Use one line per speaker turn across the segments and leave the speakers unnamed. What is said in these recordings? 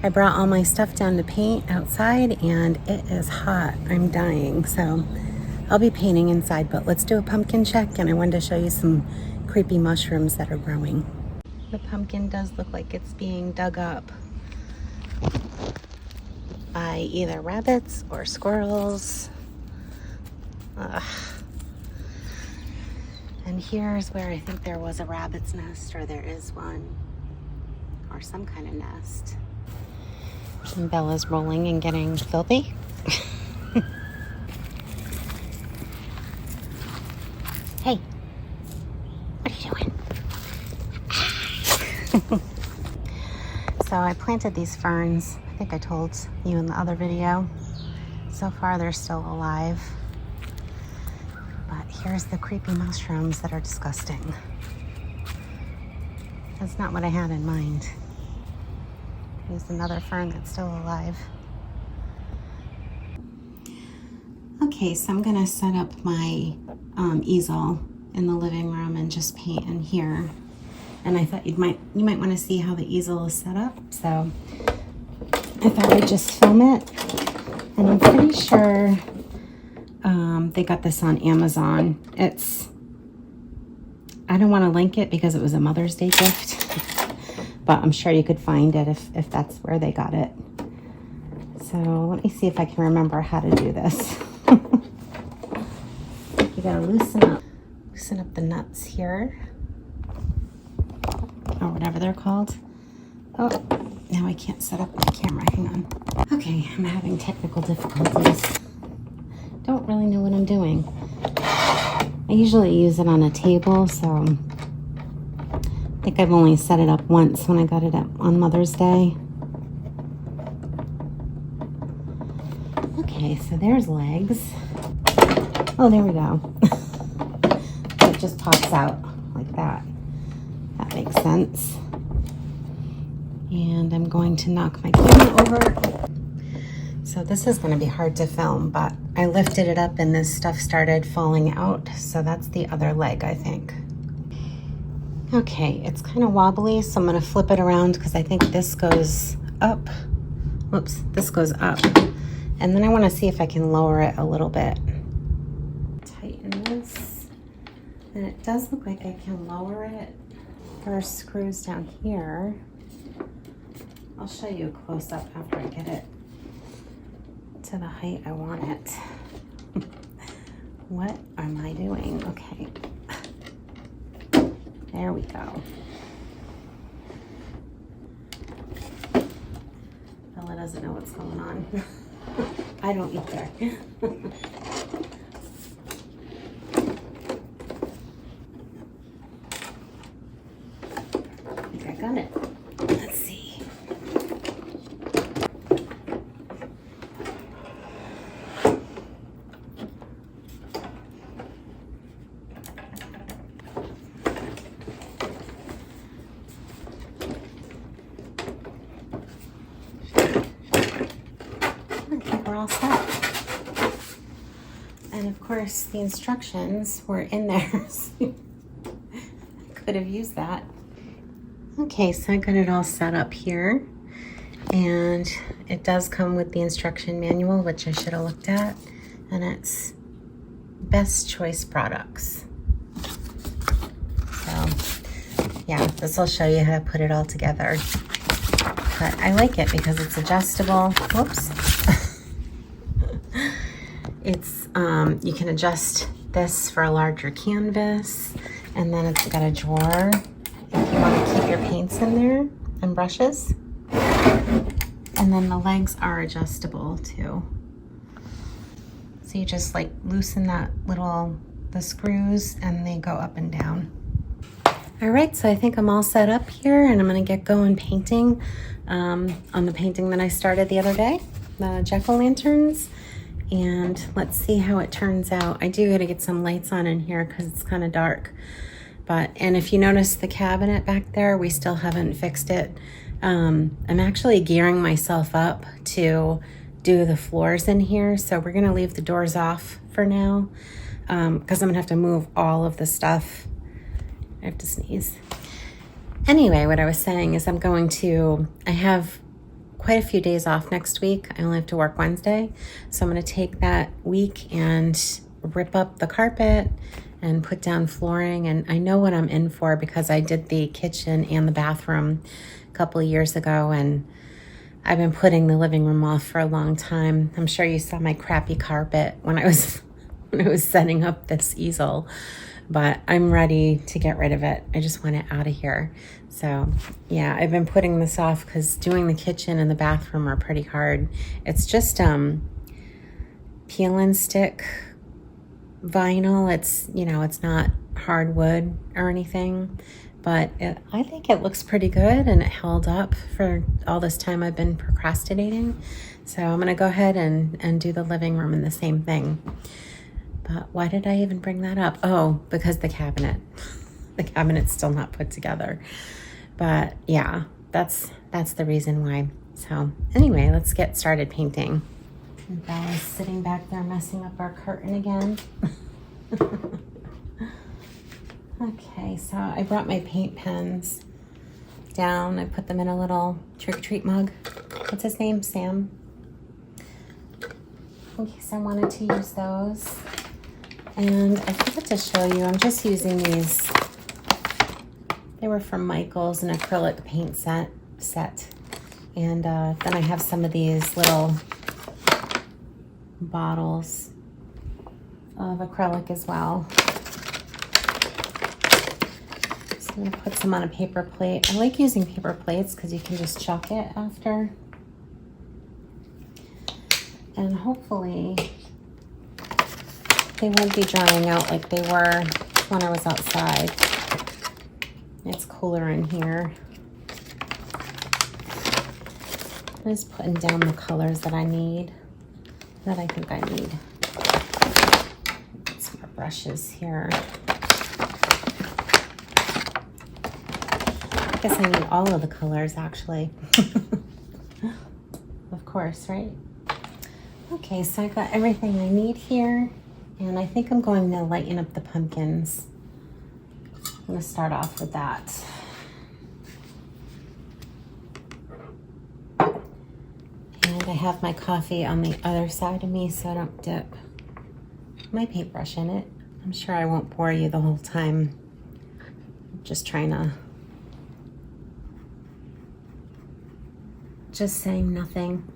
I brought all my stuff down to paint outside and it is hot. I'm dying, so I'll be painting inside, but let's do a pumpkin check, and I wanted to show you some creepy mushrooms that are growing. The pumpkin does look like it's being dug up by either rabbits or squirrels. Ugh. And here's where I think there was a rabbit's nest, or there is one, or some kind of nest. And Bella's rolling and getting filthy. Hey, what are you doing? So I planted these ferns. I think I told you in the other video. So far they're still alive. But here's the creepy mushrooms that are disgusting. That's not what I had in mind. Here's another fern that's still alive. Okay, so I'm gonna set up my easel in the living room and just paint in here. And I thought you might want to see how the easel is set up, so I thought I'd just film it. And I'm pretty sure they got this on Amazon. I don't want to link it because it was a Mother's Day gift, but I'm sure you could find it if that's where they got it. So let me see if I can remember how to do this. You gotta loosen up the nuts here, or whatever they're called. Oh, now I can't set up my camera, hang on. Okay, I'm having technical difficulties. Don't really know what I'm doing. I usually use it on a table, so I think I've only set it up once when I got it on Mother's Day. Okay, so there's legs. Oh, there we go. It just pops out like that. That makes sense. And I'm going to knock my camera over. So this is going to be hard to film, but I lifted it up and this stuff started falling out. So that's the other leg, I think. Okay, it's kind of wobbly, so I'm going to flip it around because I think this goes up. Whoops, this goes up. And then I want to see if I can lower it a little bit. Tighten this. And it does look like I can lower it. First screws down here. I'll show you a close-up after I get it to the height I want it. What am I doing? Okay. There we go. Bella doesn't know what's going on. I don't either. I think I got it. Let's see. We're all set. And of course the instructions were in there, so I could have used that. Okay, so I got it all set up here, and it does come with the instruction manual, which I should have looked at, and it's Best Choice Products. So yeah, this will show you how to put it all together. But I like it because it's adjustable. Whoops. It's you can adjust this for a larger canvas, and then it's got a drawer if you want to keep your paints in there and brushes. And then the legs are adjustable too. So you just like loosen the screws and they go up and down. All right, so I think I'm all set up here, and I'm gonna get going painting on the painting that I started the other day, the jack-o'-lanterns. And let's see how it turns out. I do gotta get some lights on in here because it's kind of dark. And if you notice the cabinet back there, we still haven't fixed it. I'm actually gearing myself up to do the floors in here. So we're gonna leave the doors off for now because I'm gonna have to move all of the stuff. I have to sneeze. Anyway, what I was saying is I have quite a few days off next week. I only have to work Wednesday. So I'm going to take that week and rip up the carpet and put down flooring. And I know what I'm in for because I did the kitchen and the bathroom a couple of years ago, and I've been putting the living room off for a long time. I'm sure you saw my crappy carpet when I was setting up this easel, but I'm ready to get rid of it. I just want it out of here. So yeah, I've been putting this off because doing the kitchen and the bathroom are pretty hard. It's just peel and stick vinyl. It's, you know, it's not hardwood or anything, but I think it looks pretty good, and it held up for all this time I've been procrastinating. So I'm gonna go ahead and do the living room in the same thing. But why did I even bring that up? Oh, because the cabinet's still not put together. But yeah, that's the reason why. So anyway, let's get started painting. And Bella's sitting back there messing up our curtain again. Okay, so I brought my paint pens down. I put them in a little trick-or-treat mug. What's his name? Sam. In case I wanted to use those. And I forgot to show you, I'm just using these. They were from Michael's, an acrylic paint set. And then I have some of these little bottles of acrylic as well. So I'm gonna put some on a paper plate. I like using paper plates because you can just chuck it after. And hopefully they won't be drying out like they were when I was outside. It's cooler in here. I'm just putting down the colors that I need, that I think I need. Get some more brushes here. I guess I need all of the colors, actually. Of course, right? Okay, so I got everything I need here, and I think I'm going to lighten up the pumpkins. I'm going to start off with that. And I have my coffee on the other side of me so I don't dip my paintbrush in it. I'm sure I won't bore you the whole time. I'm just trying to, just saying nothing.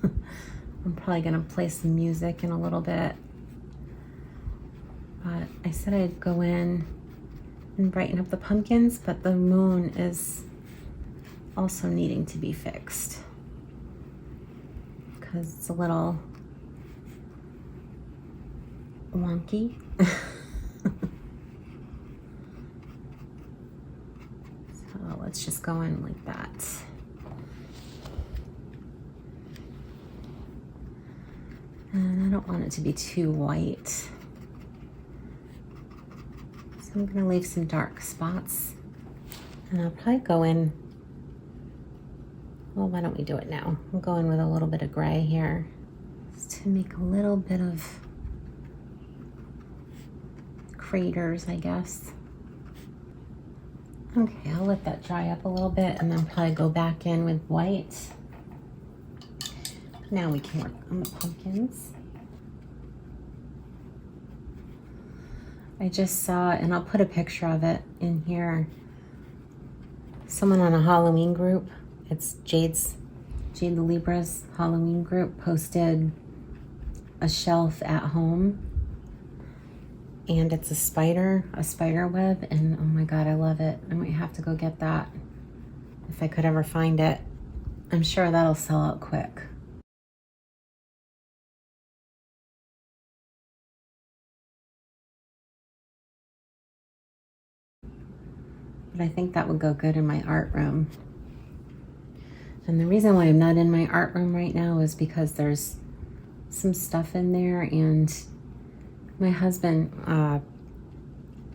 I'm probably gonna play some music in a little bit. But I said I'd go in and brighten up the pumpkins, but the moon is also needing to be fixed because it's a little wonky. So let's just go in like that. And I don't want it to be too white. So I'm gonna leave some dark spots. And I'll probably go in, well, why don't we do it now? I'll go in with a little bit of gray here, just to make a little bit of craters, I guess. Okay, I'll let that dry up a little bit and then probably go back in with white. Now we can work on the pumpkins. I just saw, and I'll put a picture of it in here, someone on a Halloween group, it's Jade the Libra's Halloween group, posted a shelf at home, and it's a spider web, and oh my god, I love it. I might have to go get that if I could ever find it. I'm sure that'll sell out quick. But I think that would go good in my art room. And the reason why I'm not in my art room right now is because there's some stuff in there, and my husband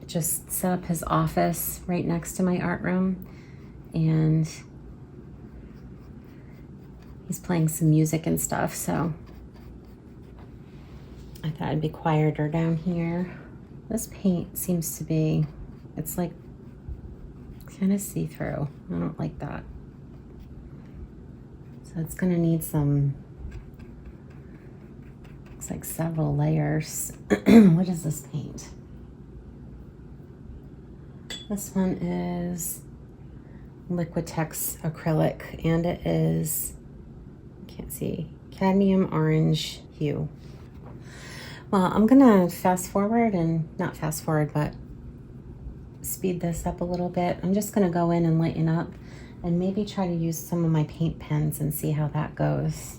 just set up his office right next to my art room, and he's playing some music and stuff, so I thought it'd be quieter down here. This paint seems to be, it's like kind of see-through. I don't like that. So So it's gonna need some, looks like several layers. What is this paint? This one is Liquitex acrylic, and it is, can't see, cadmium orange hue. Well, I'm gonna fast forward, and not fast forward, but speed this up a little bit. I'm just gonna go in and lighten up and maybe try to use some of my paint pens and see how that goes.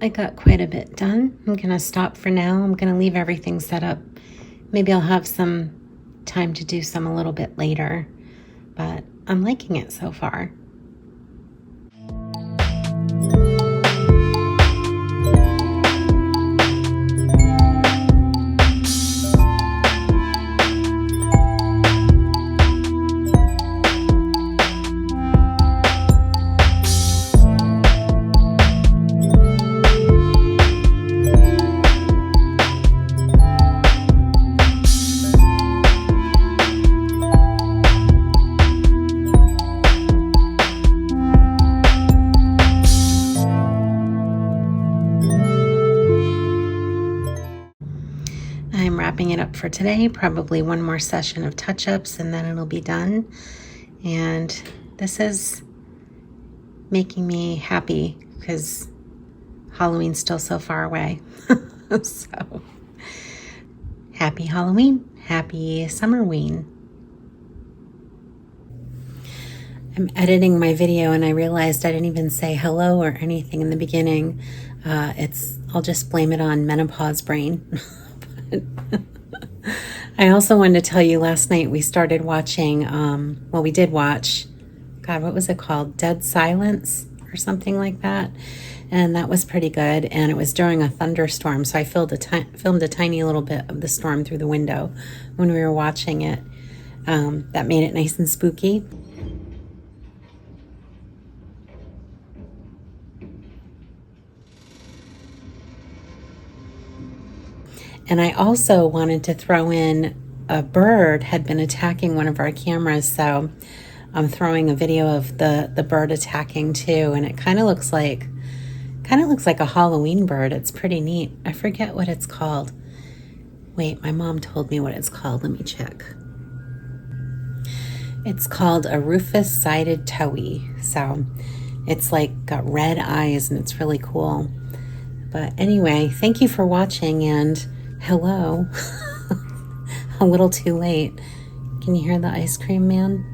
I got quite a bit done. I'm gonna stop for now. I'm gonna leave everything set up. Maybe I'll have some time to do some a little bit later, but I'm liking it so far. I'm wrapping it up for today, probably one more session of touch-ups and then it'll be done. And this is making me happy because Halloween's still so far away. So, happy Halloween, happy Summerween. I'm editing my video and I realized I didn't even say hello or anything in the beginning. I'll just blame it on menopause brain. I also wanted to tell you, last night we started watching, well, we did watch, God, what was it called? Dead Silence or something like that. And that was pretty good. And it was during a thunderstorm. So I filmed a tiny little bit of the storm through the window when we were watching it. That made it nice and spooky. And I also wanted to throw in a bird had been attacking one of our cameras, so I'm throwing a video of the bird attacking too, and it kind of looks like a Halloween bird. It's pretty neat. I forget what it's called. Wait, my mom told me what it's called. Let me check. It's called a Rufous-Sided towhee. So it's like got red eyes and it's really cool. But anyway, thank you for watching, and hello. A little too late. Can you hear the ice cream man?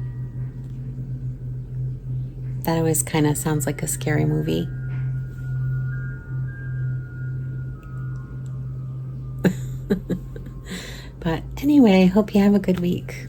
That always kind of sounds like a scary movie. But anyway, hope you have a good week.